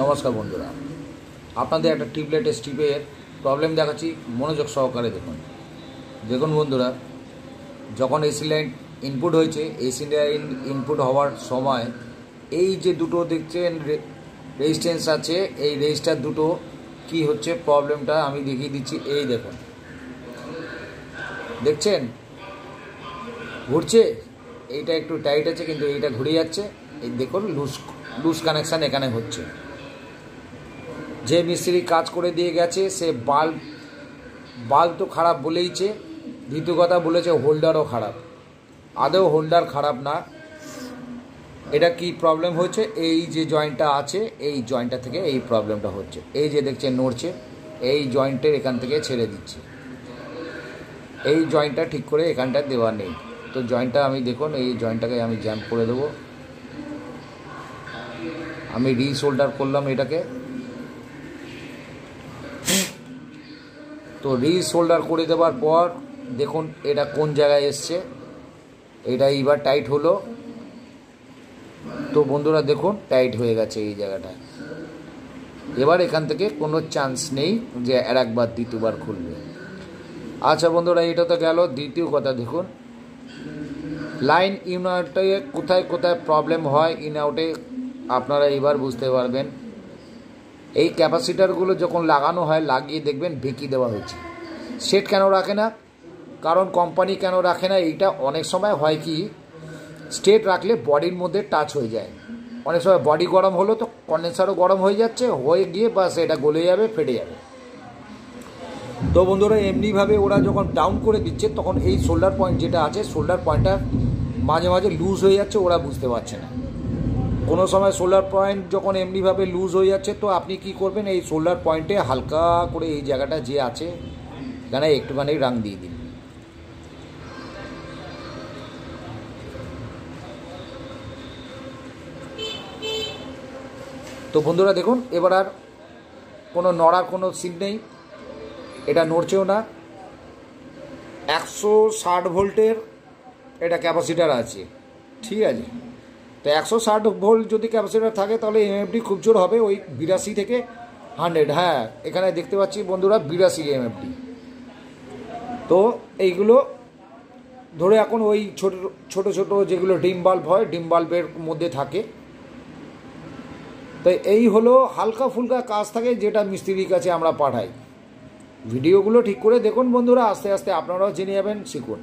নমস্কার বন্ধুরা, আপনাদের একটা টিউবলাইট স্ট্রিপের প্রবলেম দেখাচ্ছি, মনোযোগ সহকারে দেখুন। দেখুন বন্ধুরা, যখন এসি লাইন ইনপুট হয়েছে, এসি লাইন ইনপুট হওয়ার সময় এই যে দুটো দেখছেন রেজিস্ট্যান্স আছে, এই রেজিস্টার দুটো কি হচ্ছে প্রবলেমটা আমি দেখিয়ে দিচ্ছি। এই দেখুন, দেখছেন ঘুরছে, এইটা একটু টাইট আছে কিন্তু এইটা ঘুরে যাচ্ছে। এই দেখুন লুজ কানেকশান এখানে হচ্ছে। যে মিস্ত্রি কাজ করে দিয়ে গেছে সে বাল্ব তো খারাপ বলেইছে, দ্বিতীয় কথা বলেছে হোল্ডারও খারাপ। আদৌ হোল্ডার খারাপ না, এটা কি প্রবলেম হচ্ছে, এই যে জয়েন্টটা আছে এই জয়েন্টটা থেকে এই প্রবলেমটা হচ্ছে। এই যে দেখছেন নড়ছে, এই জয়েন্টের এখান থেকে ছেড়ে দিচ্ছে, এই জয়েন্টটা ঠিক করে এখানটা দেওয়া নেই। তো জয়েন্টটা আমি দেখুন, এই জয়েন্টটাকে আমি জ্যাম্প করে দেবো। আমি রিশোল্ডার করলাম এটাকে, তো রিশোল্ডার করে দেওয়ার পর দেখুন এটা কোন জায়গায় এসছে, এটা এইবার টাইট হলো। তো বন্ধুরা দেখুন টাইট হয়ে গেছে এই জায়গাটায়। এবার এখান থেকে কোনো চান্স নেই যে আর একবার দ্বিতীয়বার খুলবে। আচ্ছা বন্ধুরা, এটা তো গেল। দ্বিতীয় কথা দেখুন, লাইন ইন আউটে কোথায় কোথায় প্রবলেম হয় ইন আউটে আপনারা এবার বুঝতে পারবেন। এই ক্যাপাসিটারগুলো যখন লাগানো হয়, লাগিয়ে দেখবেন ভেকি দেওয়া হয়েছে। সেট কেন রাখে না, কারণ কোম্পানি কেন রাখে না, এইটা অনেক সময় হয় কি, স্ট্রেট রাখলে বডির মধ্যে টাচ হয়ে যায়। অনেক সময় বডি গরম হলো তো কন্ডেন্সারও গরম হয়ে যাচ্ছে, হয়ে গিয়ে বাস এটা গলে যাবে, ফেটে যাবে। তো বন্ধুরা এমনিভাবে ওরা যখন ডাউন করে দিচ্ছে তখন এই শোল্ডার পয়েন্ট যেটা আছে, শোল্ডার পয়েন্টটা মাঝে মাঝে লুজ হয়ে যাচ্ছে, ওরা বুঝতে পারছে না। কোনো সময় শোল্ডার পয়েন্ট যখন এমনিভাবে লুজ হয়ে যাচ্ছে, তো আপনি কি করবেন, এই শোল্ডার পয়েন্টে হালকা করে এই জায়গাটা যে আছে এখানে একটুখানি রাং দিয়ে দিন। তো বন্ধুরা দেখুন, এবার আর কোনো নড়ার কোনো সিন নেই, এটা নড়ছেও না। 160 ভোল্টের এটা ক্যাপাসিটার আছে, ঠিক আছে। তো 160 ভোল্ট যদি ক্যাপাসিটার থাকে তাহলে এমএফডি খুব জোর হবে ওই 82 থেকে 100। হ্যাঁ, এখানে দেখতে পাচ্ছি বন্ধুরা 82 এমএফডি। তো এইগুলো ধরে এখন ওই ছোট ছোট যেগুলো ডিম বাল্ব হয়, ডিম বাল্বের মধ্যে থাকে। তো এই হলো হালকা ফুলকা কাজ থাকে যেটা মিস্ত্রির কাছে আমরা পাঠাই। ভিডিওগুলো ঠিক করে দেখুন বন্ধুরা, আস্তে আস্তে আপনারাও জেনে যাবেন, শিখুন।